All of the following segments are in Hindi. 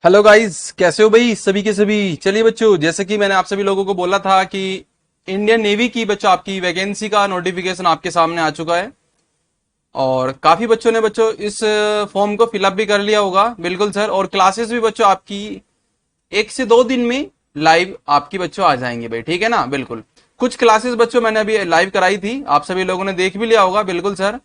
हेलो गाइस, कैसे हो भाई सभी के सभी। चलिए बच्चों, जैसे कि मैंने आप सभी लोगों को बोला था कि इंडियन नेवी की बच्चों आपकी वैकेंसी का नोटिफिकेशन आपके सामने आ चुका है। और काफी बच्चों ने बच्चों इस फॉर्म को फिलअप भी कर लिया होगा। बिल्कुल सर। और क्लासेस भी बच्चों आपकी 1 से 2 दिन में लाइव आपकी बच्चों आ जाएंगे भाई, ठीक है ना। बिल्कुल। कुछ क्लासेस बच्चों मैंने अभी लाइव कराई थी, आप सभी लोगों ने देख भी लिया होगा। बिल्कुल सर,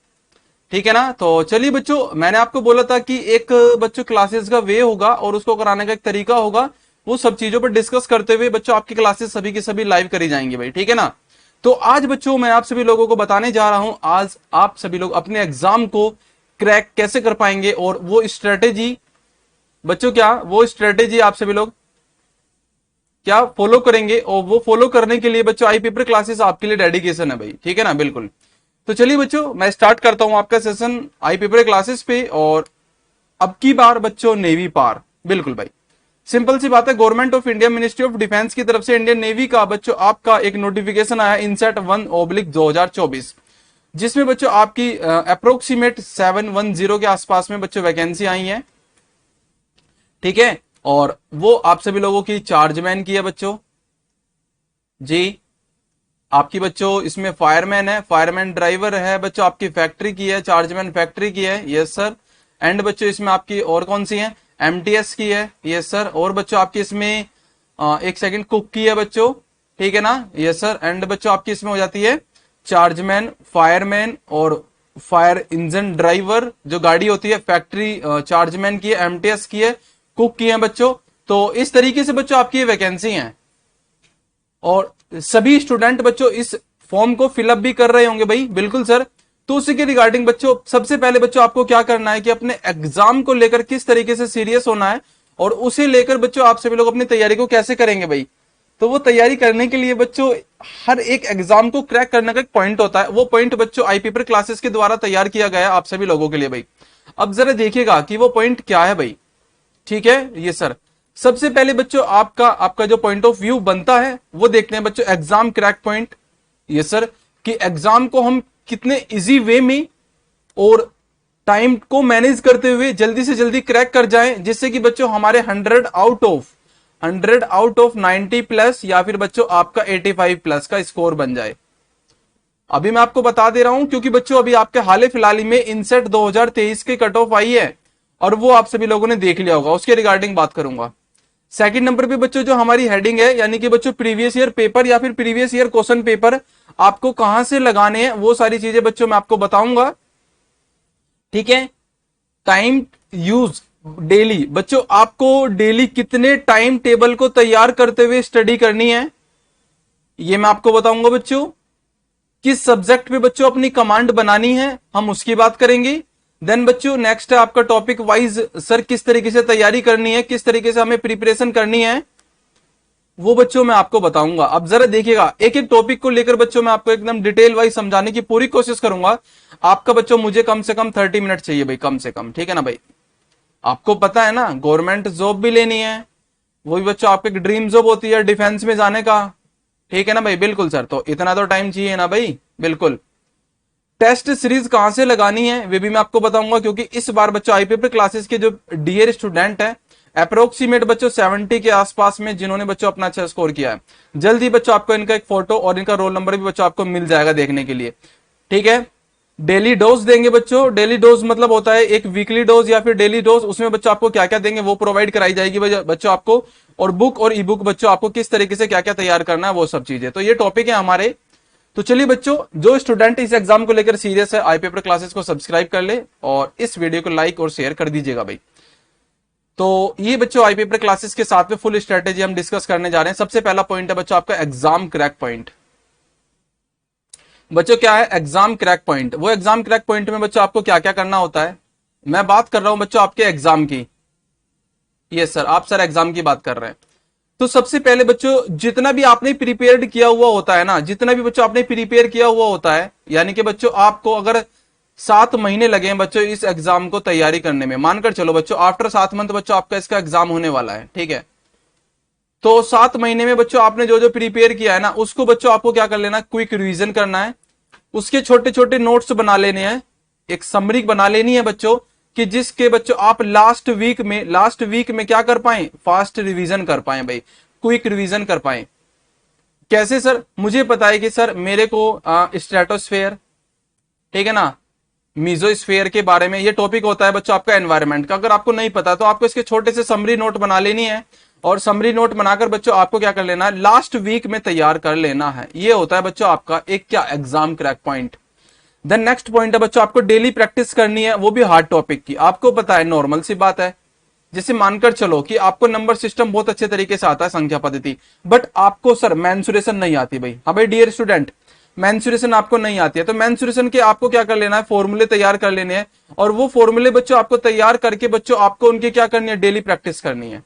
ठीक है ना। तो चलिए बच्चों, मैंने आपको बोला था कि एक बच्चों क्लासेस का वे होगा और उसको कराने का एक तरीका होगा। वो सब चीजों पर डिस्कस करते हुए बच्चों आपकी क्लासेस सभी की सभी लाइव करी जाएंगी भाई, ठीक है ना। तो आज बच्चों मैं आप सभी लोगों को बताने जा रहा हूं, आज आप सभी लोग अपने एग्जाम को क्रैक कैसे कर पाएंगे और वो स्ट्रेटेजी बच्चों, क्या वो स्ट्रेटेजी आप सभी लोग क्या फॉलो करेंगे। और वो फॉलो करने के लिए बच्चों आई पेपर क्लासेस आपके लिए डेडिकेशन है भाई, ठीक है ना। बिल्कुल। तो चलिए बच्चों, मैं स्टार्ट करता हूं आपका सेशन आई पेपर क्लासेस पे। और अब की बार बच्चों नेवी पार। बिल्कुल भाई, सिंपल सी बात है। Government of India ministry of defence की तरफ से इंडियन नेवी का बच्चों आपका एक नोटिफिकेशन आया, इनसेट 1/2024, जिसमें बच्चों आपकी अप्रोक्सीमेट 710 के आसपास में बच्चों वैकेंसी आई है, ठीक है। और वो आप सभी लोगों की चार्जमैन की है बच्चों जी। आपकी बच्चों इसमें फायरमैन है, फायरमैन ड्राइवर है बच्चों, आपकी फैक्ट्री की है, चार्जमैन फैक्ट्री की है, यस सर। एंड बच्चों इसमें आपकी और कौन सी है, एमटीएस की है, यस सर। और बच्चों आपकी इसमें एक सेकंड, कुक की है बच्चों, ठीक है ना, यस सर। एंड बच्चों आपकी इसमें हो जाती है चार्जमैन, फायरमैन और फायर इंजन ड्राइवर जो गाड़ी होती है, फैक्ट्री चार्जमैन की है, एमटीएस की है, कुक की है बच्चों। तो इस तरीके से बच्चों आपकी वैकेंसी है। और सभी स्टूडेंट बच्चों इस फॉर्म को फिलअप भी कर रहे होंगे भाई, बिल्कुल सर। तो उसी के रिगार्डिंग बच्चों सबसे पहले बच्चों आपको क्या करना है कि अपने एग्जाम को लेकर किस तरीके से सीरियस होना है और उसे लेकर बच्चों आप सभी लोग अपनी तैयारी को कैसे करेंगे भाई। तो वो तैयारी करने के लिए बच्चों हर एक एग्जाम को क्रैक करने का एक पॉइंट होता है। वो पॉइंट बच्चों आई पेपर क्लासेस के द्वारा तैयार किया गया है आप सभी लोगों के लिए भाई। अब जरा देखिएगा कि वो पॉइंट क्या है भाई, ठीक है, ये सर। सबसे पहले बच्चों आपका आपका जो पॉइंट ऑफ व्यू बनता है वो देखते हैं बच्चों, एग्जाम क्रैक पॉइंट, ये सर। कि एग्जाम को हम कितने इजी वे में और टाइम को मैनेज करते हुए जल्दी से जल्दी क्रैक कर जाएं, जिससे कि बच्चों हमारे 100 आउट ऑफ 90 प्लस या फिर बच्चों आपका 85 प्लस का स्कोर बन जाए। अभी मैं आपको बता दे रहा हूं क्योंकि बच्चों अभी आपके हाल फिलहाल में इनसेट 2023 की कट ऑफ आई है और वो आप सभी लोगों ने देख लिया होगा, उसके रिगार्डिंग बात करूंगा। सेकंड नंबर पे बच्चों जो हमारी हेडिंग है, यानी कि बच्चों प्रीवियस ईयर पेपर या फिर प्रीवियस ईयर क्वेश्चन पेपर आपको कहां से लगाने हैं, वो सारी चीजें बच्चों मैं आपको बताऊंगा, ठीक है। टाइम यूज डेली, बच्चों आपको डेली कितने टाइम टेबल को तैयार करते हुए स्टडी करनी है, ये मैं आपको बताऊंगा बच्चों। किस सब्जेक्ट पे बच्चों अपनी कमांड बनानी है, हम उसकी बात करेंगे। देन बच्चों नेक्स्ट है आपका टॉपिक वाइज, सर किस तरीके से तैयारी करनी है, किस तरीके से हमें प्रिपरेशन करनी है, वो बच्चों मैं आपको बताऊंगा। अब जरा देखिएगा, एक एक टॉपिक को लेकर बच्चों मैं आपको एकदम डिटेल वाइज समझाने की पूरी कोशिश करूंगा। आपका बच्चों मुझे कम से कम 30 मिनट चाहिए भाई, कम से कम, ठीक है ना भाई। आपको पता है ना, गवर्नमेंट जॉब भी लेनी है, वही बच्चों आपकी ड्रीम जॉब होती है डिफेंस में जाने का, ठीक है ना भाई। बिल्कुल सर, तो इतना तो टाइम चाहिए ना भाई, बिल्कुल। टेस्ट सीरीज कहां से लगानी है वे भी मैं आपको बताऊंगा, क्योंकि इस बार बच्चों आई पेपर क्लासेस के जो डियर स्टूडेंट हैं, अप्रोक्सीमेट बच्चों 70 के आसपास में जिन्होंने बच्चों अपना अच्छा स्कोर किया है, जल्दी बच्चों आपको इनका एक फोटो और इनका रोल नंबर भी बच्चों आपको मिल जाएगा देखने के लिए, ठीक है। डेली डोज देंगे बच्चों, डेली डोज मतलब होता है एक वीकली डोज या फिर डेली डोज, उसमें बच्चों आपको क्या क्या देंगे वो प्रोवाइड कराई जाएगी बच्चों आपको। और बुक और ई बुक बच्चों आपको किस तरीके से क्या क्या तैयार करना है वो सब चीजें, तो ये टॉपिक है हमारे। तो चलिए बच्चों, जो स्टूडेंट इस एग्जाम को लेकर सीरियस है आई पेपर क्लासेस को सब्सक्राइब कर ले और इस वीडियो को लाइक और शेयर कर दीजिएगा भाई। तो ये बच्चों आई पेपर क्लासेस के साथ में फुल स्ट्रेटेजी हम डिस्कस करने जा रहे हैं। सबसे पहला पॉइंट है बच्चों आपका एग्जाम क्रैक पॉइंट। बच्चों क्या है एग्जाम क्रैक पॉइंट, वो एग्जाम क्रैक पॉइंट में बच्चों आपको क्या क्या करना होता है, मैं बात कर रहा हूं बच्चों आपके एग्जाम की। यस सर, आप सर एग्जाम की बात कर रहे हैं। तो सबसे पहले बच्चों जितना भी आपने प्रिपेयर्ड किया हुआ होता है ना, जितना भी बच्चों आपने प्रिपेयर किया हुआ होता है, यानी कि बच्चों आपको अगर 7 महीने लगे हैं बच्चों इस एग्जाम को तैयारी करने में, मानकर चलो बच्चों आफ्टर 7 मंथ बच्चों आपका इसका एग्जाम होने वाला है, ठीक है। तो 7 महीने में बच्चों आपने जो जो प्रिपेयर किया है ना, उसको बच्चों आपको क्या कर लेना, क्विक रिवीजन करना है, उसके छोटे छोटे नोट्स बना लेने हैं, एक समरी बना लेनी है बच्चों, कि जिसके बच्चों आप लास्ट वीक में क्या कर पाए, फास्ट रिवीजन कर पाए भाई, क्विक रिवीजन कर पाए। कैसे सर, मुझे पता है कि सर मेरे को स्ट्रेटोस्फेयर, ठीक है ना, मीजोस्फेयर के बारे में ये टॉपिक होता है बच्चों आपका एनवायरनमेंट का। अगर आपको नहीं पता तो आपको इसके छोटे से समरी नोट बना लेनी है, और समरी नोट बनाकर बच्चों आपको क्या कर लेना है, लास्ट वीक में तैयार कर लेना है। ये होता है बच्चों आपका एक क्या, exam crack point. Then next point है बच्चों, आपको डेली प्रैक्टिस करनी है, वो भी हार्ड टॉपिक की। आपको पता है, नॉर्मल सी बात है, जैसे मानकर चलो कि आपको नंबर सिस्टम बहुत अच्छे तरीके से आता है, संख्या पद्धति, बट आपको सर मेंसुरेशन नहीं आती भाई। हाँ भाई डियर स्टूडेंट, मेंसुरेशन आपको नहीं आती है, तो मेंसुरेशन के आपको क्या कर लेना है, फॉर्मूले तैयार कर लेने हैं, और वो फॉर्मूले बच्चों आपको तैयार करके बच्चों आपको उनकी क्या करनी है, डेली प्रैक्टिस करनी है।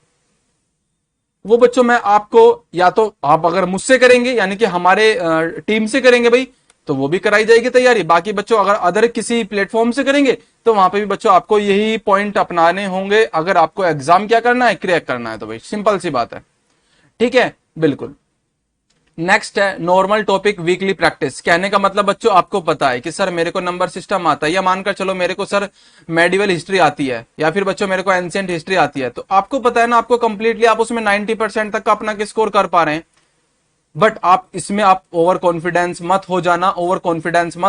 वो बच्चों मैं आपको, या तो आप अगर मुझसे करेंगे यानी कि हमारे टीम से करेंगे भाई, तो वो भी कराई जाएगी तैयारी। बाकी बच्चों अगर अदर किसी प्लेटफॉर्म से करेंगे तो वहां पे भी बच्चों आपको यही पॉइंट अपनाने होंगे, अगर आपको एग्जाम क्या करना है, क्रैक करना है। तो भाई सिंपल सी बात है, ठीक है, बिल्कुल। नेक्स्ट है नॉर्मल टॉपिक वीकली प्रैक्टिस। कहने का मतलब बच्चों आपको पता है कि सर मेरे को नंबर सिस्टम आता है, या मानकर चलो मेरे को सर मेडिवल हिस्ट्री आती है, या फिर बच्चों मेरे को एंशिएंट हिस्ट्री आती है, तो आपको पता है ना, आपको कंप्लीटली आप उसमें 90% तक का अपना स्कोर कर पा रहे हैं। बट आप इसमें आप ओवर कॉन्फिडेंस मत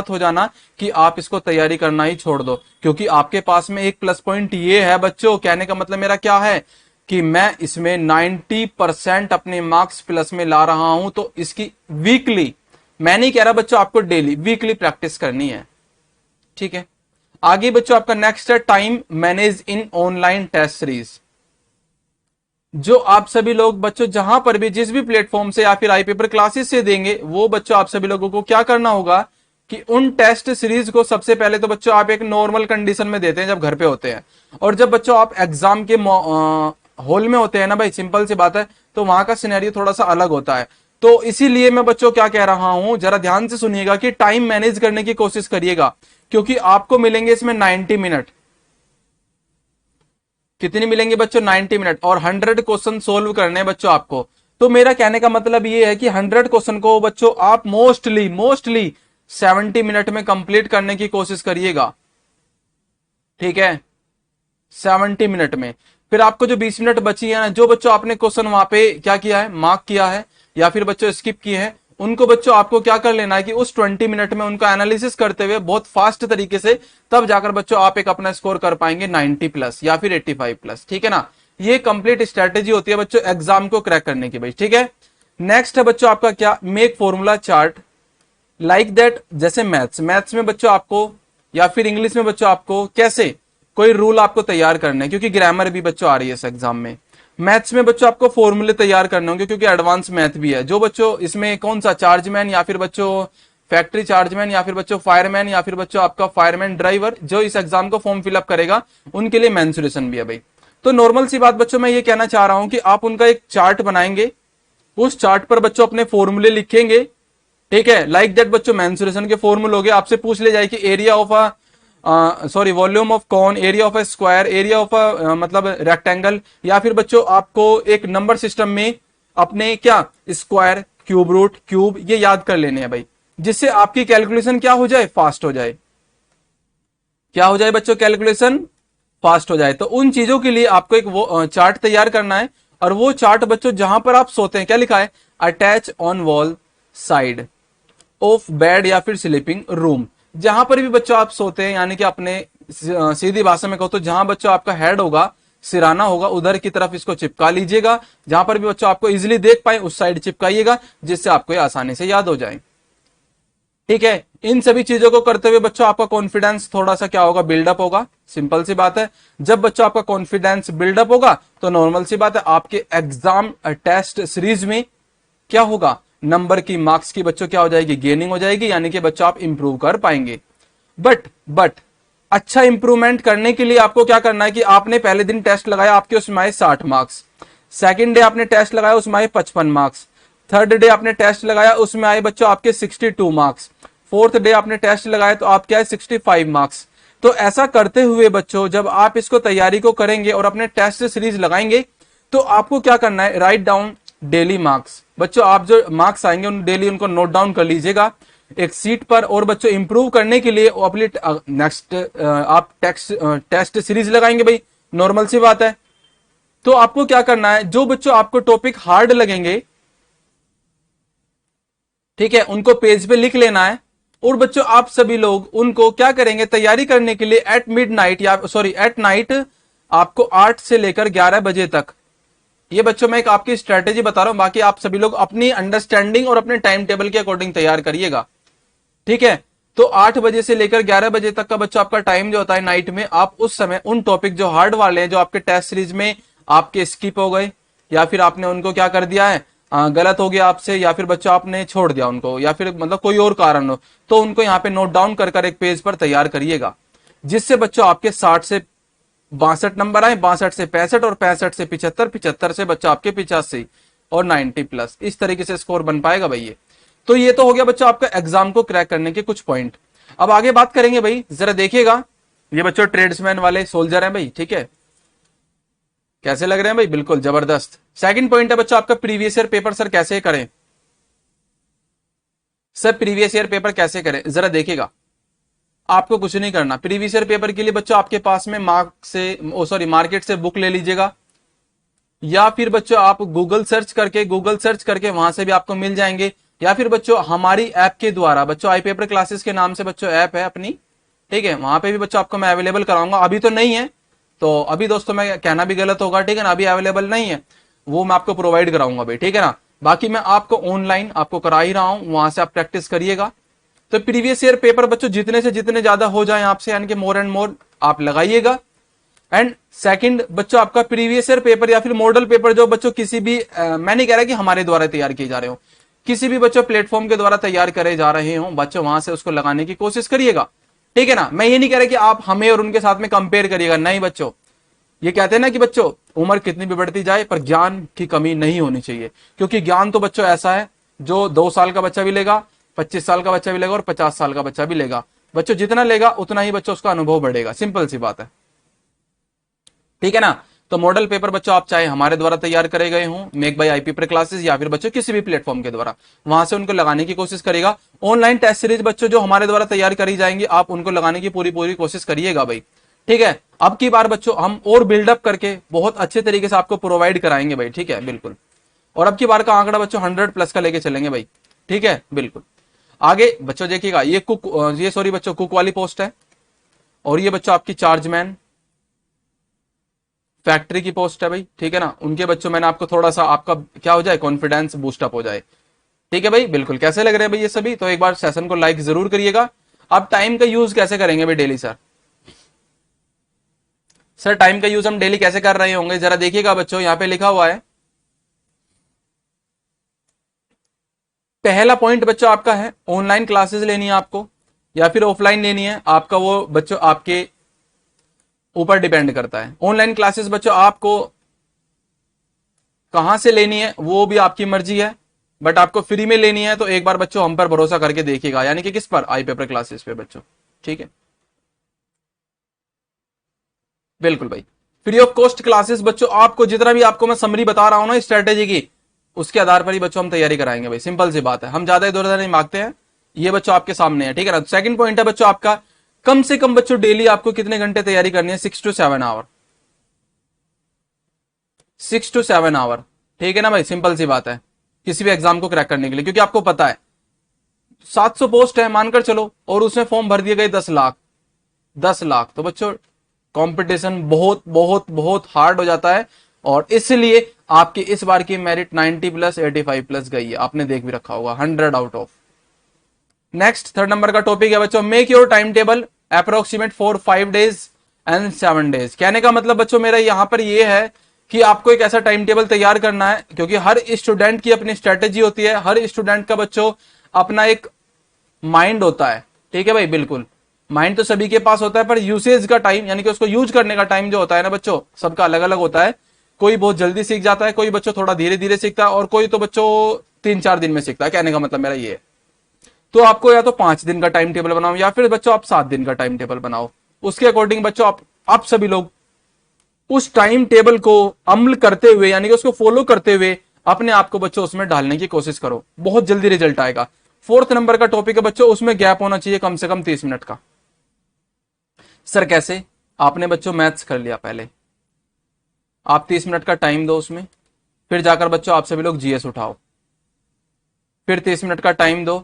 हो जाना, कि आप इसको तैयारी करना ही छोड़ दो, क्योंकि आपके पास में एक प्लस पॉइंट ये है बच्चों, कहने का मतलब मेरा क्या है कि मैं इसमें 90% अपने मार्क्स प्लस में ला रहा हूं, तो इसकी वीकली, मैं नहीं कह रहा बच्चों आपको डेली, वीकली प्रैक्टिस करनी है, ठीक है। आगे बच्चों आपका नेक्स्ट है time manage in online test series. जो आप सभी लोग बच्चों जहां पर भी जिस भी प्लेटफॉर्म से या फिर आई पेपर क्लासेस से देंगे, वो बच्चों आप सभी लोगों को क्या करना होगा कि उन टेस्ट सीरीज को सबसे पहले तो बच्चों आप एक नॉर्मल कंडीशन में देते हैं जब घर पे होते हैं, और जब बच्चों आप एग्जाम के हॉल में होते हैं ना भाई, सिंपल सी बात है, तो वहां का सिनेरियो थोड़ा सा अलग होता है। तो इसीलिए मैं बच्चों क्या कह रहा हूं, जरा ध्यान से सुनिएगा कि टाइम मैनेज करने की कोशिश करिएगा, क्योंकि आपको मिलेंगे इसमें 90 मिनट। कितनी मिलेंगे बच्चों, 90 मिनट, और 100 क्वेश्चन सोल्व करने हैं बच्चों आपको। तो मेरा कहने का मतलब ये है कि 100 क्वेश्चन को बच्चों आप मोस्टली 70 मिनट में कंप्लीट करने की कोशिश करिएगा, ठीक है, 70 मिनट में। फिर आपको जो 20 मिनट बची है ना, जो बच्चों आपने क्वेश्चन वहां पे क्या किया है, मार्क किया है, या फिर बच्चों स्किप किए हैं, उनको बच्चों आपको क्या कर लेना है कि उस 20 मिनट में उनका एनालिसिस करते हुए बहुत फास्ट तरीके से, तब जाकर बच्चों आप एक अपना स्कोर कर पाएंगे 90 प्लस या फिर 85 प्लस, ठीक है ना। ये कंप्लीट स्ट्रेटेजी होती है बच्चों एग्जाम को क्रैक करने की भाई, ठीक है। नेक्स्ट है बच्चों आपका क्या, make formula chart like that. जैसे मैथ्स में बच्चों आपको, या फिर इंग्लिश में बच्चों आपको कैसे कोई रूल आपको तैयार करना है, क्योंकि ग्रामर भी बच्चों आ रही है इस एग्जाम में। मैथ्स में बच्चों आपको फॉर्मूले तैयार करने होंगे, क्योंकि एडवांस मैथ भी है। जो बच्चों इसमें कौन सा चार्जमैन, या फिर बच्चों फैक्ट्री चार्जमैन, या फिर बच्चों फायरमैन, या फिर बच्चों आपका फायरमैन ड्राइवर, जो इस एग्जाम को फॉर्म फिलअप करेगा, उनके लिए मेंसुरेशन भी है भाई। तो नॉर्मल सी बात बच्चों मैं ये कहना चाह रहा हूं कि आप उनका एक चार्ट बनाएंगे, उस चार्ट पर बच्चों अपने फॉर्मूले लिखेंगे, ठीक है, लाइक दैट। बच्चों मेंसुरेशन के फॉर्मूले हो गए, आपसे पूछ ले जाए कि area of volume of cone, area of a square, area of a मतलब रेक्टेंगल, या फिर बच्चों आपको एक नंबर सिस्टम में अपने क्या स्क्वायर, क्यूब रूट, क्यूब, ये याद कर लेने हैं भाई, जिससे आपकी कैलकुलेशन क्या हो जाए, फास्ट हो जाए। क्या हो जाए बच्चों, कैलकुलेशन फास्ट हो जाए। तो उन चीजों के लिए आपको एक वो चार्ट तैयार करना है, और वो चार्ट बच्चों जहां पर आप सोते हैं, क्या लिखा है, attach on wall side of bed या फिर स्लीपिंग रूम। जहां पर भी बच्चों आप सोते हैं, यानी कि अपने सीधी भाषा में कहो तो जहां बच्चों आपका हेड होगा, सिराना होगा, उधर की तरफ इसको चिपका लीजिएगा। जहां पर भी बच्चों आपको इजीली देख पाए उस साइड चिपकाइएगा, जिससे आपको आसानी से याद हो जाए, ठीक है। इन सभी चीजों को करते हुए बच्चों आपका कॉन्फिडेंस थोड़ा सा क्या होगा, बिल्डअप होगा। सिंपल सी बात है, जब बच्चों आपका कॉन्फिडेंस बिल्डअप होगा तो नॉर्मल सी बात है आपके एग्जाम टेस्ट सीरीज में क्या होगा, नंबर की, मार्क्स की बच्चों क्या हो जाएगी, गेनिंग हो जाएगी, यानी कि बच्चों आप इंप्रूव कर पाएंगे। बट अच्छा इंप्रूवमेंट करने के लिए आपको क्या करना है कि आपने पहले दिन टेस्ट लगाया, आपके उसमें आए 60 मार्क्स, सेकंड डे आपने टेस्ट लगाया, उसमें आए 55 मार्क्स, थर्ड डे आपने टेस्ट लगाया, उसमें आए बच्चों आपके 62 मार्क्स, फोर्थ डे आपने टेस्ट लगाया तो आपके आए 65 मार्क्स। तो ऐसा करते हुए बच्चों जब आप इसको तैयारी को करेंगे और अपने टेस्ट सीरीज लगाएंगे, तो आपको क्या करना है, राइट डाउन डेली मार्क्स। बच्चों आप जो मार्क्स आएंगे उन डेली उनको नोट डाउन कर लीजिएगा। एक सीट पर, और बच्चों इंप्रूव करने के लिए वो अपनी नेक्स्ट आप टेस्ट सीरीज लगाएंगे भाई, नॉर्मल सी बात है। तो आपको क्या करना है, जो बच्चों आपको टॉपिक हार्ड लगेंगे, ठीक है, उनको पेज पे लिख लेना है। और बच्चों आप सभी लोग उनको क्या करेंगे, तैयारी करने के लिए एट मिड नाइट या सॉरी एट नाइट आपको 8 से लेकर 11 बजे तक, ये बच्चों मैं एक आपकी स्ट्रेटेजी बता रहा हूं, बाकी आप सभी लोग अपनी अंडरस्टैंडिंग और अपने टाइम टेबल के अकॉर्डिंग तैयार करिएगा, ठीक है। तो 8 बजे से लेकर 11 बजे तक का बच्चों आपका टाइम जो होता है नाइट में, आप उस समय उन टॉपिक जो हार्ड वाले हैं, जो आपके टेस्ट सीरीज में आपके स्किप हो गए, या फिर आपने उनको क्या कर दिया है, गलत हो गया आपसे, या फिर बच्चों आपने छोड़ दिया उनको, या फिर मतलब कोई और कारण हो, तो उनको यहाँ पे नोट डाउन कर कर एक पेज पर तैयार करिएगा, जिससे बच्चों आपके 60 से 62 नंबर आए, 62 से 65 और 65 से 75, 75 से बच्चा आपके 85 और 90 प्लस, इस तरीके से स्कोर बन पाएगा भाई ये। तो ये तो हो गया बच्चों आपका एग्जाम को क्रैक करने के कुछ पॉइंट। अब आगे बात करेंगे भाई, जरा देखिएगा, ये बच्चों ट्रेड्समैन वाले सोल्जर हैं भाई, ठीक है, कैसे लग रहे हैं भाई, बिल्कुल जबरदस्त। सेकंड पॉइंट है बच्चों आपका प्रीवियस ईयर पेपर सर कैसे करें, सर प्रीवियस ईयर पेपर कैसे करें, जरा देखिएगा, आपको कुछ नहीं करना। प्रीवियस ईयर पेपर के लिए बच्चों आपके पास में मार्केट से बुक ले लीजिएगा, या फिर बच्चों आप गूगल सर्च करके वहां से भी आपको मिल जाएंगे, या फिर बच्चों हमारी ऐप के द्वारा, बच्चों आई पेपर क्लासेस के नाम से बच्चों ऐप है अपनी, ठीक है, वहां पे भी बच्चों आपको मैं अवेलेबल कराऊंगा। अभी तो नहीं है, तो अभी दोस्तों मैं कहना भी गलत होगा, ठीक है ना, अभी अवेलेबल नहीं है, वो मैं आपको प्रोवाइड कराऊंगा भाई, ठीक है ना। बाकी मैं आपको ऑनलाइन आपको करा ही रहा हूं, वहां से आप प्रैक्टिस करिएगा। तो प्रीवियस ईयर पेपर बच्चों जितने से जितने ज्यादा हो जाए आपसे, यानी कि मोर एंड मोर आप लगाइएगा। एंड सेकंड बच्चों आपका प्रीवियस ईयर पेपर या फिर मॉडल पेपर जो बच्चों किसी भी मैं नहीं कह रहा कि हमारे द्वारा तैयार किए जा रहे हो, किसी भी बच्चों प्लेटफॉर्म के द्वारा तैयार करे जा रहे हो, बच्चों वहां से उसको लगाने की कोशिश करिएगा, ठीक है ना। मैं ये नहीं कह रहा कि आप हमें और उनके साथ में कंपेयर करिएगा, नहीं बच्चों, ये कहते हैं ना कि बच्चों उम्र कितनी भी बढ़ती जाए पर ज्ञान की कमी नहीं होनी चाहिए, क्योंकि ज्ञान तो बच्चों ऐसा है जो 2 साल का बच्चा भी लेगा, 25 साल का बच्चा भी लेगा और 50 साल का बच्चा भी लेगा, बच्चों जितना लेगा उतना ही बच्चों उसका अनुभव बढ़ेगा, सिंपल सी बात है, ठीक है ना। तो मॉडल पेपर बच्चों आप चाहे हमारे द्वारा तैयार करे गए हों, मेक बाय आईपी पर क्लासेस, या फिर बच्चों किसी भी प्लेटफॉर्म के द्वारा, वहां से उनको लगाने की कोशिश करेगा। ऑनलाइन टेस्ट सीरीज बच्चों जो हमारे द्वारा तैयार करी जाएंगी, आप उनको लगाने की पूरी पूरी कोशिश करिएगा भाई, ठीक है। अब की बार बच्चों हम और बिल्डअप करके बहुत अच्छे तरीके से आपको प्रोवाइड कराएंगे भाई, ठीक है, बिल्कुल। और अब की बार का आंकड़ा बच्चों 100 प्लस का लेके चलेंगे भाई, ठीक है, बिल्कुल। आगे बच्चों देखिएगा, ये बच्चों कुक वाली पोस्ट है, और ये बच्चों आपकी चार्जमैन फैक्ट्री की पोस्ट है भाई, ठीक है ना। उनके बच्चों मैंने आपको थोड़ा सा आपका क्या हो जाए, कॉन्फिडेंस बूस्टअप हो जाए, ठीक है भाई, बिल्कुल। कैसे लग रहे हैं भाई ये सभी, तो एक बार सेशन को लाइक जरूर करिएगा। अब टाइम का यूज कैसे करेंगे भाई डेली, सर टाइम का यूज हम डेली कैसे कर रहे होंगे, जरा देखिएगा बच्चों, यहां पे लिखा हुआ है, पहला पॉइंट बच्चों आपका है ऑनलाइन क्लासेस लेनी है आपको या फिर ऑफलाइन लेनी है, आपका वो बच्चों आपके ऊपर डिपेंड करता है। ऑनलाइन क्लासेस बच्चों आपको कहां से लेनी है वो भी आपकी मर्जी है, बट आपको फ्री में लेनी है तो एक बार बच्चों हम पर भरोसा करके देखिएगा, यानी कि किस पर, आई पेपर क्लासेस पे बच्चों, ठीक है, बिल्कुल भाई। फ्री ऑफ कॉस्ट क्लासेस बच्चों आपको जितना भी आपको मैं समरी बता रहा हूं ना स्ट्रेटेजी की, उसके आधार पर ही बच्चों हम तैयारी कराएंगे भाई, सिंपल सी बात है, हम ज्यादा इधर उधर नहीं मांगते हैं, ये बच्चों आपके सामने है, ठीक है ना। सेकंड पॉइंट है बच्चों आपका, कम से कम बच्चों डेली आपको कितने घंटे तैयारी करनी है, 6 to 7 आवर, 6 to 7 आवर, ठीक है ना भाई, सिंपल सी बात है, किसी भी एग्जाम को क्रैक करने के लिए, क्योंकि आपको पता है 700 पोस्ट है मानकर चलो, और उसमें फॉर्म भर दिए गए 10 लाख, 10 लाख, तो बच्चों कंपटीशन बहुत बहुत बहुत हार्ड हो जाता है, और इसलिए आपकी इस बार की मेरिट 90 प्लस 85 प्लस गई है, आपने देख भी रखा होगा, 100 out of. Next third number का टॉपिक है बच्चों, make your time table approximate for 5 days and 7 days. कहने का मतलब बच्चों मेरा यहां पर यह है कि आपको एक ऐसा टाइम टेबल तैयार करना है, क्योंकि हर स्टूडेंट की अपनी स्ट्रेटेजी होती है, हर स्टूडेंट का बच्चों अपना एक माइंड होता है, ठीक है भाई, बिल्कुल। माइंड तो सभी के पास होता है, पर यूसेज का टाइम यानी कि उसको यूज करने का टाइम जो होता है ना बच्चों, सबका अलग अलग होता है। कोई बहुत जल्दी सीख जाता है, कोई बच्चों थोड़ा धीरे धीरे सीखता है, और कोई तो बच्चों 3-4 दिन में सीखता है, कहने का मतलब मेरा ये है। तो आपको या तो 5 दिन का टाइम टेबल बनाओ, या फिर बच्चों आप 7 दिन का टाइम टेबल बनाओ, उसके अकॉर्डिंग बच्चों आप सभी लोग उस टाइम टेबल को अमल करते हुए यानी कि उसको फॉलो करते हुए अपने आप को बच्चों उसमें डालने की कोशिश करो, बहुत जल्दी रिजल्ट आएगा। 4th नंबर का टॉपिक है बच्चों, उसमें गैप होना चाहिए कम से कम 30 मिनट का। सर कैसे? आपने बच्चों मैथ्स कर लिया पहले, आप 30 मिनट का टाइम दो उसमें, फिर जाकर बच्चों आप सभी लोग जीएस उठाओ, फिर 30 मिनट का टाइम दो,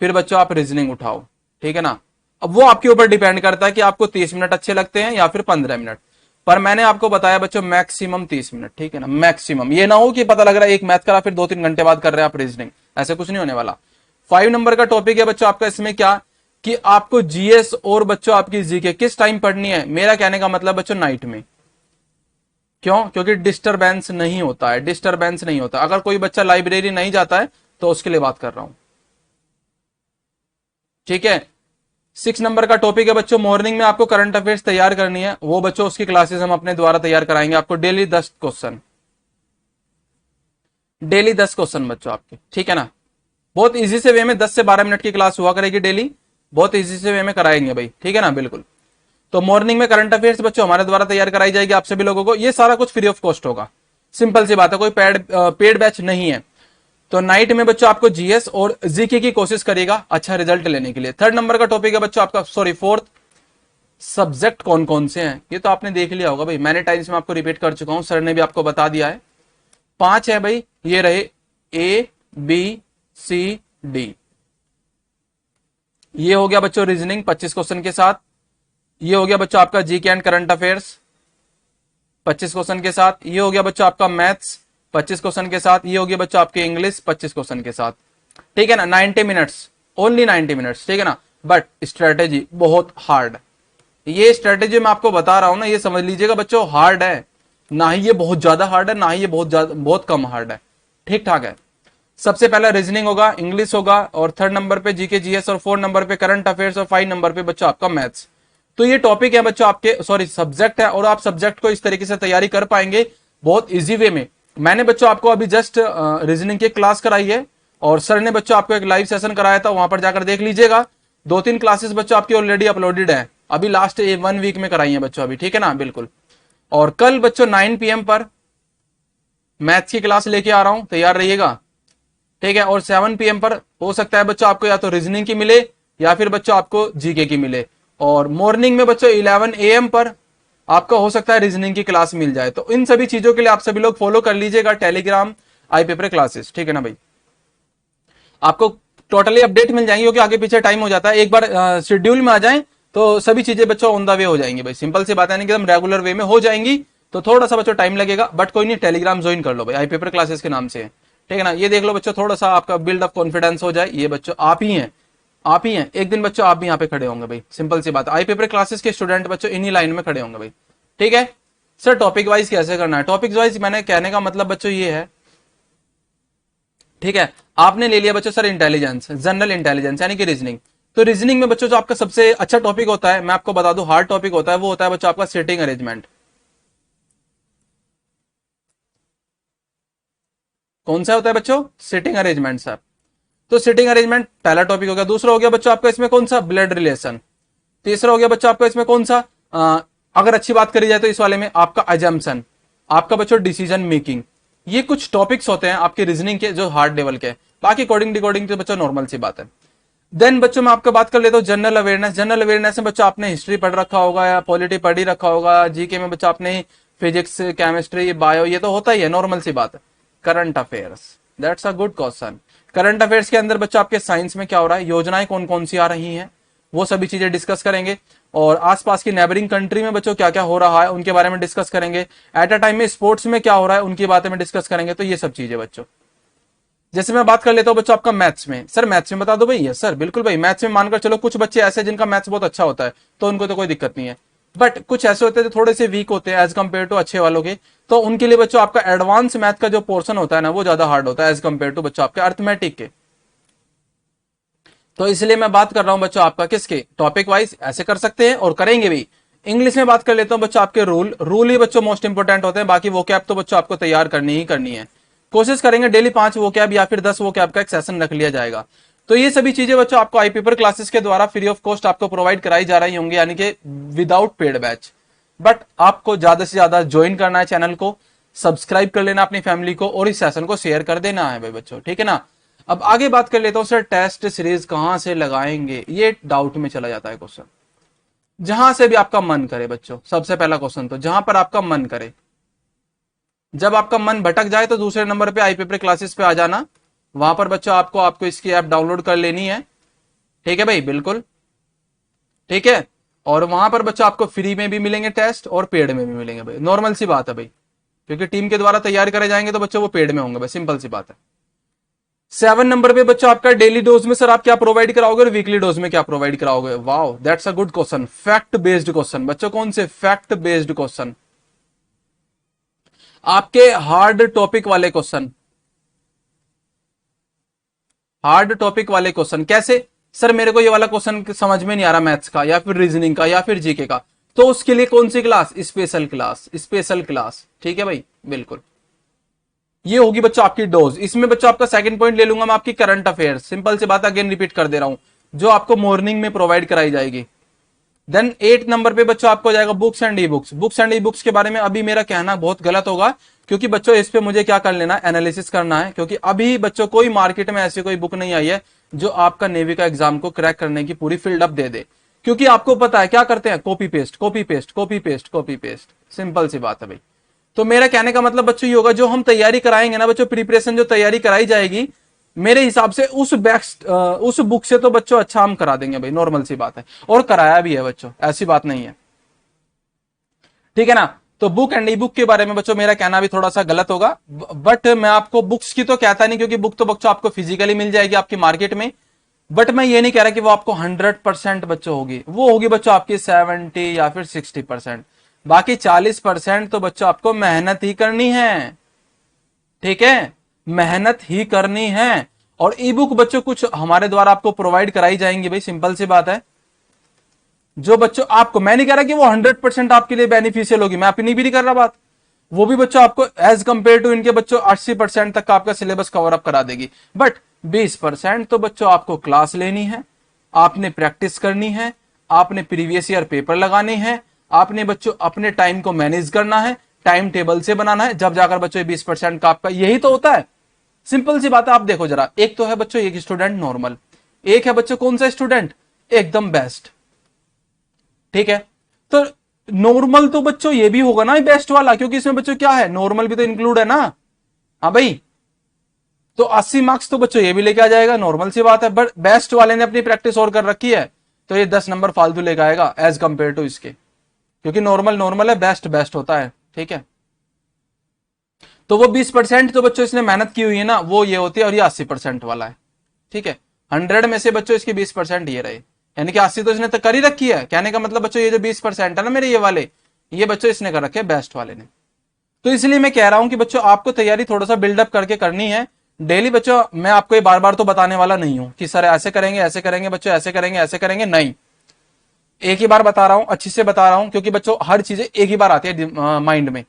फिर बच्चों आप रीजनिंग उठाओ, ठीक है ना। अब वो आपके ऊपर डिपेंड करता है कि आपको 30 मिनट अच्छे लगते हैं या फिर 15 मिनट, पर मैंने आपको बताया बच्चों मैक्सिमम 30 मिनट, ठीक है ना, मैक्सिमम। ये ना हो कि पता लग रहा है एक मैथ करा फिर 2-3 घंटे बाद कर रहे हैं आप रीजनिंग, ऐसे कुछ नहीं होने वाला। 5 नंबर का टॉपिक है बच्चों आपका, इसमें क्या कि आपको जीएस और बच्चों आपकी जीके किस टाइम पढ़नी है, मेरा कहने का मतलब बच्चों नाइट में। क्यों? क्योंकि डिस्टरबेंस नहीं होता है, डिस्टरबेंस नहीं होता। अगर कोई बच्चा लाइब्रेरी नहीं जाता है तो उसके लिए बात कर रहा हूं, ठीक है। 6 नंबर का टॉपिक है बच्चों, मॉर्निंग में आपको करंट अफेयर्स तैयार करनी है, वो बच्चों उसकी क्लासेस हम अपने द्वारा तैयार कराएंगे आपको। डेली 10 क्वेश्चन, डेली 10 क्वेश्चन बच्चों आपके, ठीक है ना। बहुत इजी से वे में 10 से 12 मिनट की क्लास हुआ करेगी डेली, बहुत इजी से वे में कराएंगे भाई, ठीक है ना, बिल्कुल। तो मॉर्निंग में करंट अफेयर्स बच्चों हमारे द्वारा तैयार कराई जाएगी आप सभी लोगों को, ये सारा कुछ फ्री ऑफ कॉस्ट होगा, सिंपल सी बात है, कोई पेड बैच नहीं है। तो नाइट में बच्चों आपको जीएस और जीके की कोशिश करेगा अच्छा रिजल्ट लेने के लिए। 3rd नंबर का टॉपिक है बच्चों आपका, सॉरी 4th, सब्जेक्ट कौन कौन से हैं ये तो आपने देख लिया होगा भाई, मैंने टाइम्स में आपको रिपीट कर चुका हूं, सर ने भी आपको बता दिया है। 5 है भाई, ये रहे ए बी सी डी। ये हो गया बच्चों रीजनिंग 25 क्वेश्चन के साथ। ये हो गया बच्चों आपका GK and current affairs 25 question के साथ। ये हो गया बच्चों आपका मैथ्स 25 क्वेश्चन के साथ। ये हो गया बच्चों आपके इंग्लिश 25 क्वेश्चन के साथ, ठीक है ना। 90 मिनट्स, ओनली 90 मिनट्स, ठीक है ना। बट स्ट्रेटेजी बहुत हार्ड, ये स्ट्रेटेजी मैं आपको बता रहा हूं ना, ये समझ लीजिएगा बच्चों हार्ड है, ना ही ये बहुत ज्यादा हार्ड है, ना ही ये बहुत कम हार्ड है, ठीक ठाक है। सबसे पहला रीजनिंग होगा, इंग्लिश होगा, और 3rd नंबर पे जीके जीएस, और 4 नंबर पे करंट अफेयर्स, और 5 नंबर पे बच्चों आपका मैथ्स। तो ये टॉपिक है बच्चों आपके, सॉरी सब्जेक्ट है, और आप सब्जेक्ट को इस तरीके से तैयारी कर पाएंगे बहुत इजी वे में। मैंने बच्चों आपको अभी जस्ट रीजनिंग की क्लास कराई है, और सर ने बच्चों आपको एक लाइव सेशन कराया था, वहां पर जाकर देख लीजिएगा। 2-3 क्लासेस बच्चों आपकी ऑलरेडी अपलोडेड है, अभी लास्ट 1 वीक में कराई है बच्चों अभी, ठीक है ना, बिल्कुल। और कल बच्चों 9 PM पर मैथ्स की क्लास लेके आ रहा हूं, तैयार रहिएगा, ठीक है। और 7 PM पर हो सकता है बच्चों आपको या तो रीजनिंग की मिले या फिर बच्चों आपको जीके की मिले। और मॉर्निंग में बच्चों 11 AM पर आपका हो सकता है रीजनिंग की क्लास मिल जाए। तो इन सभी चीजों के लिए आप सभी लोग फॉलो कर लीजिएगा टेलीग्राम आई पेपर क्लासेस, ठीक है ना भाई। आपको टोटली अपडेट मिल जाएंगे, क्योंकि आगे पीछे टाइम हो जाता है, एक बार शेड्यूल में आ जाए तो सभी चीजें बच्चों ऑन द वे हो जाएंगी भाई, सिंपल सी बात है, एकदम रेगुलर वे में हो जाएंगी। तो थोड़ा सा बच्चों टाइम लगेगा, बट कोई नहीं, टेलीग्राम ज्वाइन कर लो भाई, आई पेपर क्लासेस के नाम से है, ठीक है ना। ये देख लो बच्चों, थोड़ा सा आपका बिल्ड अप कॉन्फिडेंस हो जाए, ये बच्चों आप ही हैं, आप ही हैं, एक दिन बच्चों आप भी यहाँ पे खड़े होंगे भाई, सिंपल सी बात है। आई पेपर क्लासेस के स्टूडेंट बच्चों इन्हीं लाइन में खड़े होंगे भाई, ठीक है। सर टॉपिक वाइज कैसे करना है? टॉपिक वाइज मैंने कहने का मतलब बच्चों ये है, ठीक है, आपने ले लिया बच्चों सर इंटेलिजेंस, जनरल इंटेलिजेंस यानी कि रीजनिंग। तो रीजनिंग में बच्चों जो आपका सबसे अच्छा टॉपिक होता है, मैं आपको बता दूं हार्ड टॉपिक होता है, वो होता है बच्चों आपका सिटिंग अरेंजमेंट। कौन सा होता है बच्चों? Sitting arrangement sir. तो सिटिंग अरेंजमेंट पहला टॉपिक हो गया। दूसरा हो गया बच्चों आपका इसमें कौन सा? Blood relation. तीसरा हो गया बच्चों आपका इसमें कौन सा? अगर अच्छी बात करी जाए तो इस वाले में आपका अजम्पशन, आपका बच्चों डिसीजन मेकिंग। ये कुछ टॉपिक्स होते हैं आपके रीजनिंग के जो हार्ड लेवल के, बाकी कोडिंग डिकोडिंग तो बच्चों नॉर्मल सी बात है। देन बच्चों मैं आपको बात कर लेता हूँ जनरल अवेयरनेस। जनरल अवेयरनेस में बच्चों आपने हिस्ट्री पढ़ रखा होगा या पॉलिटी पढ़ ही रखा होगा। जीके में बच्चों आपने फिजिक्स, केमिस्ट्री, बायो, ये तो होता ही है, नॉर्मल सी बात है। Current affairs, that's a good question. Current affairs के अंदर बच्चों आपके साइंस में क्या हो रहा है, योजनाएं कौन कौन सी आ रही हैं, वो सभी चीजें डिस्कस करेंगे। और आसपास की नेबरिंग कंट्री में बच्चों क्या क्या हो रहा है उनके बारे में डिस्कस करेंगे। एट अ टाइम में स्पोर्ट्स में क्या हो रहा है उनकी बातें में डिस्कस करेंगे। तो ये सब चीजें बच्चों, जैसे मैं बात कर लेता हूं बच्चों आपका मैथ्स में। सर मैथ्स में बता दो भाई। यस सर, बिल्कुल भाई। मैथ्स में मानकर चलो कुछ बच्चे ऐसे जिनका मैथ्स बहुत अच्छा होता है तो उनको तो कोई दिक्कत नहीं है, बट कुछ ऐसे होते हैं जो थोड़े से वीक होते हैं एज कम्पेयर टू अच्छे वालों के, तो उनके लिए बच्चों आपका एडवांस मैथ का जो पोर्शन होता है ना, वो ज्यादा हार्ड होता है एज कम्पेयर टू बच्चों आपके अर्थमेटिक के। तो इसलिए मैं बात कर रहा हूं बच्चों आपका किसके, टॉपिक वाइज ऐसे कर सकते हैं और करेंगे भी। इंग्लिश में बात कर लेता हूं बच्चों आपके रूल ही बच्चों मोस्ट इंपोर्टेंट होते हैं, बाकी वो कैब तो बच्चों आपको तैयार करनी ही करनी है। कोशिश करेंगे डेली 5 वो कैब या फिर 10 वो कैब का एक सेशन रख लिया जाएगा। तो ये सभी चीजें बच्चों आपको आई पेपर क्लासेस के द्वारा फ्री ऑफ कॉस्ट आपको प्रोवाइड कराई जा रही होंगी, यानी कि विदाउट पेड बैच। बट आपको ज्यादा से ज्यादा ज्वाइन करना है चैनल को, सब्सक्राइब कर लेना अपनी फैमिली को, और इस सेशन को शेयर कर देना है भाई बच्चों, ठीक है ना। अब आगे बात कर लेता हूं सर, टेस्ट सीरीज कहां से लगाएंगे, ये डाउट में चला जाता है क्वेश्चन। जहां से भी आपका मन करे बच्चों, सबसे पहला क्वेश्चन तो जहां पर आपका मन करे। जब आपका मन भटक जाए तो दूसरे नंबर पे आई पेपर क्लासेस पे आ जाना, वहां पर बच्चों आपको इसकी ऐप डाउनलोड कर लेनी है। ठीक है भाई, बिल्कुल ठीक है। और वहां पर बच्चों आपको फ्री में भी मिलेंगे टेस्ट और पेड में भी मिलेंगे भाई, नॉर्मल सी बात है भाई, क्योंकि टीम के द्वारा तैयार करे जाएंगे तो बच्चों वो पेड में होंगे भाई, सिंपल सी बात है। 7 नंबर पे बच्चों आपका डेली डोज में सर आप क्या प्रोवाइड कराओगे और वीकली डोज में क्या प्रोवाइड कराओगे। Wow, that's a good question, fact based question बच्चों। कौन से फैक्ट बेस्ड क्वेश्चन, आपके हार्ड टॉपिक वाले क्वेश्चन, हार्ड टॉपिक वाले क्वेश्चन। कैसे सर, मेरे को ये वाला क्वेश्चन समझ में नहीं आ रहा मैथ्स का या फिर रीजनिंग का या फिर जीके का, तो उसके लिए कौन सी class, special class, special class. ठीक है भाई, बिल्कुल ये होगी बच्चों आपकी डोज। इसमें बच्चों आपका सेकंड पॉइंट ले लूंगा मैं, आपकी करंट अफेयर्स, सिंपल सी बात अगेन रिपीट कर दे रहा हूं, जो आपको मॉर्निंग में प्रोवाइड कराई जाएगी। देन 8 नंबर पे बच्चों आपको जाएगा books and e books. Books and e books के बारे में अभी मेरा कहना बहुत गलत होगा, क्योंकि बच्चों इस पे मुझे क्या कर लेना, एनालिसिस करना है, क्योंकि अभी बच्चों कोई मार्केट में ऐसी कोई बुक नहीं आई है जो आपका नेवी का एग्जाम को क्रैक करने की पूरी फील्ड अप दे दे। क्योंकि आपको पता है क्या करते हैं, copy paste copy paste copy paste copy paste, simple सी बात है भाई। तो मेरा कहने का मतलब बच्चों ये होगा, जो हम तैयारी कराएंगे ना बच्चों, प्रिपरेशन जो तैयारी कराई जाएगी, मेरे हिसाब से उस बुक से तो बच्चों अच्छा हम करा देंगे भाई, नॉर्मल सी बात है, और कराया भी है बच्चों, ऐसी बात नहीं है। ठीक है ना। तो बुक एंड ई बुक के बारे में बच्चों मेरा कहना भी थोड़ा सा गलत होगा, बट मैं आपको बुक्स की तो कहता नहीं, क्योंकि बुक तो बच्चों आपको फिजिकली मिल जाएगी आपकी मार्केट में। बट मैं ये नहीं कह रहा कि वो आपको 100% बच्चों होगी, वो होगी बच्चों आपकी 70 या फिर 60%। बाकी 40% तो बच्चों आपको मेहनत ही करनी है। ठीक है, मेहनत ही करनी है। और ई बुक बच्चों कुछ हमारे द्वारा आपको प्रोवाइड कराई जाएंगी भाई, सिंपल सी बात है। जो बच्चों आपको, मैं नहीं कह रहा कि वो 100% आपके लिए बेनिफिशियल होगी, मैं अपनी भी नहीं कर रहा बात, वो भी बच्चों आपको एज कंपेयर टू इनके बच्चों 80% तक का आपका सिलेबस कवर अप करा देगी। बट 20% तो बच्चों आपको क्लास लेनी है, आपने प्रैक्टिस करनी है, आपने प्रीवियस ईयर पेपर लगाने हैं, आपने बच्चों अपने टाइम को मैनेज करना है, टाइम टेबल से बनाना है, जब जाकर बच्चों 20% का आपका यही तो होता है। सिंपल सी बात है, आप देखो जरा, एक तो है बच्चों एक स्टूडेंट नॉर्मल, एक है बच्चों कौन सा स्टूडेंट, एकदम बेस्ट। ठीक है, तो नॉर्मल तो बच्चों ये भी होगा ना बेस्ट वाला, क्योंकि इसमें बच्चों क्या है, नॉर्मल भी तो इंक्लूड है ना। हाँ भाई, तो 80 मार्क्स तो बच्चों ये भी लेके आ जाएगा, नॉर्मल सी बात है। बट बेस्ट वाले ने अपनी प्रैक्टिस और कर रखी है, तो ये 10 नंबर फालतू लेके आएगा एज कंपेयर टू इसके, क्योंकि नॉर्मल नॉर्मल है, बेस्ट बेस्ट होता है। ठीक है, तो वो 20% तो बच्चों इसने मेहनत की हुई है ना, वो ये होती है, और ये 80% वाला है। ठीक है, 100 में से बच्चों इसकी 20% ये रहे, यानी कि 80 तो इसने तो कर ही रखी है। कहने का मतलब बच्चों ये जो 20% है ना मेरे ये वाले, ये बच्चों इसने कर रखे बेस्ट वाले ने। तो इसलिए मैं कह रहा हूं कि बच्चों आपको तैयारी थोड़ा सा बिल्डअप करके करनी है डेली। बच्चों मैं आपको ये बार बार तो बताने वाला नहीं हूं कि सर ऐसे करेंगे बच्चों, ऐसे करेंगे, नहीं। एक ही बार बता रहा हूं, अच्छी से बता रहा हूं, क्योंकि बच्चों हर चीजें एक ही बार आती है माइंड में,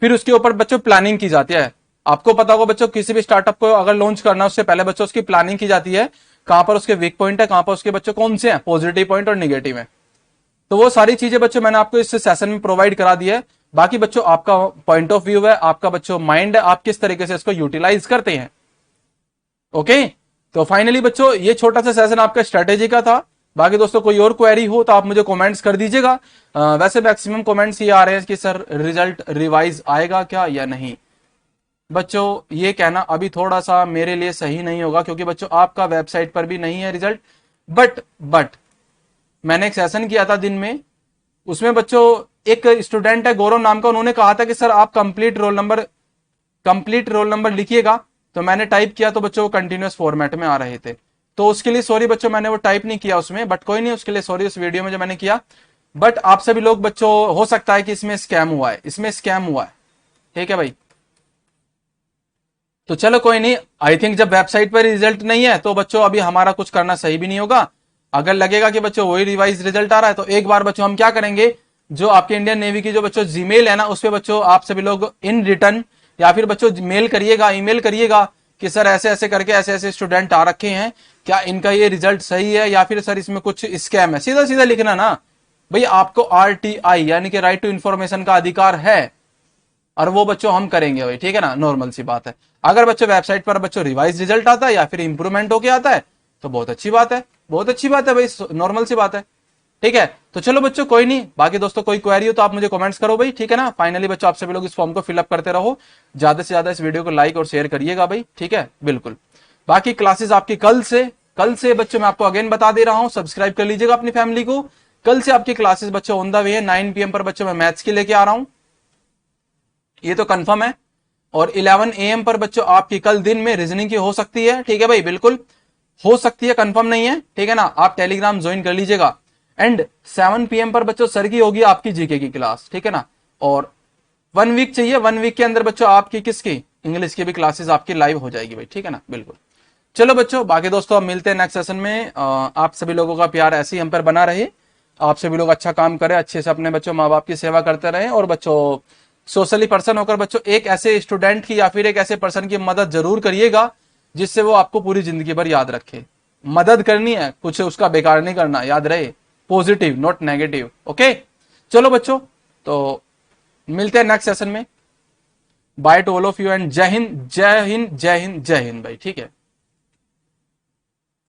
फिर उसके ऊपर बच्चों प्लानिंग की जाती है। आपको पता होगा बच्चों, किसी भी स्टार्टअप को अगर लॉन्च करना है उससे पहले बच्चों उसकी प्लानिंग की जाती है, कहां पर उसके वीक पॉइंट है, कहां पर उसके बच्चों कौन से हैं पॉजिटिव पॉइंट और निगेटिव है। तो वो सारी चीजें बच्चों मैंने आपको इस सेशन में प्रोवाइड करा दी है। बाकी बच्चों आपका पॉइंट ऑफ व्यू है, आपका बच्चों माइंड है, आप किस तरीके से इसको यूटिलाइज करते हैं। ओके, तो फाइनली बच्चों ये छोटा सा सेशन आपका स्ट्रेटेजी का था। बाकी दोस्तों कोई और क्वेरी हो तो आप मुझे कमेंट्स कर दीजिएगा। वैसे मैक्सिमम कमेंट्स ये आ रहे हैं कि सर रिजल्ट रिवाइज आएगा क्या या नहीं। बच्चों ये कहना अभी थोड़ा सा मेरे लिए सही नहीं होगा, क्योंकि बच्चों आपका वेबसाइट पर भी नहीं है रिजल्ट। बट मैंने एक सेशन किया था दिन में, उसमें बच्चों एक स्टूडेंट है गौरव नाम का, उन्होंने कहा था कि सर आप कंप्लीट रोल नंबर लिखिएगा। तो मैंने टाइप किया तो बच्चों वो कंटिन्यूअस फॉर्मेट में आ रहे थे, तो उसके लिए सॉरी बच्चों, मैंने वो टाइप नहीं किया उसमें, बट कोई नहीं, उसके लिए सॉरी उस वीडियो में जो मैंने किया। बट आप सभी लोग बच्चों, हो सकता है कि इसमें स्कैम हुआ है, ठीक है भाई। तो चलो कोई नहीं, आई थिंक जब वेबसाइट पर रिजल्ट नहीं है तो बच्चों अभी हमारा कुछ करना सही भी नहीं होगा। अगर लगेगा कि बच्चों वही रिवाइज रिजल्ट आ रहा है, तो एक बार बच्चों हम क्या करेंगे, जो आपके इंडियन नेवी की जो बच्चों जीमेल है ना, उस पर बच्चों आप सभी लोग इन रिटर्न या फिर बच्चों मेल करिएगा, ईमेल करिएगा कि सर ऐसे ऐसे करके ऐसे ऐसे स्टूडेंट आ रखे हैं, क्या इनका ये रिजल्ट सही है या फिर सर इसमें कुछ स्कैम है। सीधा सीधा लिखना ना भाई, आपको RTI यानी कि राइट टू इंफॉर्मेशन का अधिकार है। और वो बच्चों हम करेंगे भाई, ठीक है ना, नॉर्मल सी बात है। अगर बच्चों वेबसाइट पर बच्चों रिवाइज रिजल्ट आता है या फिर इंप्रूवमेंट होके आता है तो बहुत अच्छी बात है, बहुत अच्छी बात है भाई, नॉर्मल सी बात है, ठीक है। तो चलो बच्चों कोई नहीं, बाकी दोस्तों कोई क्वेरी हो तो आप मुझे कमेंट्स करो भाई, ठीक है ना। फाइनली बच्चों आप सभी लोग इस फॉर्म को फिलअप करते रहो, ज्यादा से ज्यादा इस वीडियो को लाइक और शेयर करिएगा भाई, ठीक है, बिल्कुल। बाकी क्लासेस आपकी कल से बच्चों मैं आपको अगेन बता दे रहा हूं, सब्सक्राइब कर लीजिएगा अपनी फैमिली को। कल से आपकी क्लासेस बच्चों ऑन द वे है, 9 PM पर बच्चों मैं मैथ्स की लेके आ रहा हूं, ये तो कंफर्म है। और 11 AM पर बच्चों आपकी कल दिन में रीजनिंग की हो सकती है, ठीक है भाई, बिल्कुल हो सकती है, कंफर्म नहीं है, ठीक है ना। आप टेलीग्राम ज्वाइन कर लीजिएगा। एंड 7 PM पर बच्चों सर की होगी आपकी जीके की क्लास, ठीक है ना। और 1 वीक चाहिए, 1 वीक के अंदर बच्चों आपकी किसकी, इंग्लिश की भी क्लासेस आपकी लाइव हो जाएगी भाई, ठीक है ना, बिल्कुल। चलो बच्चों, बाकी दोस्तों अब मिलते हैं नेक्स्ट सेशन में। आप सभी लोगों का प्यार ऐसे ही हम पर बना रहे, आप सभी लोग अच्छा काम करें, अच्छे से अपने बच्चों माँ बाप की सेवा करते रहें, और बच्चों सोशली पर्सन होकर बच्चों एक ऐसे स्टूडेंट की या फिर एक ऐसे पर्सन की मदद जरूर करिएगा जिससे वो आपको पूरी जिंदगी भर याद रखे। मदद करनी है, कुछ उसका बेकार नहीं करना, याद रहे, पॉजिटिव नॉट नेगेटिव, ओके। चलो बच्चों, तो मिलते हैं नेक्स्ट सेशन में। By two all of you and जय हिंद, जय हिंद, जय हिंद, जय हिंद भाई, ठीक है।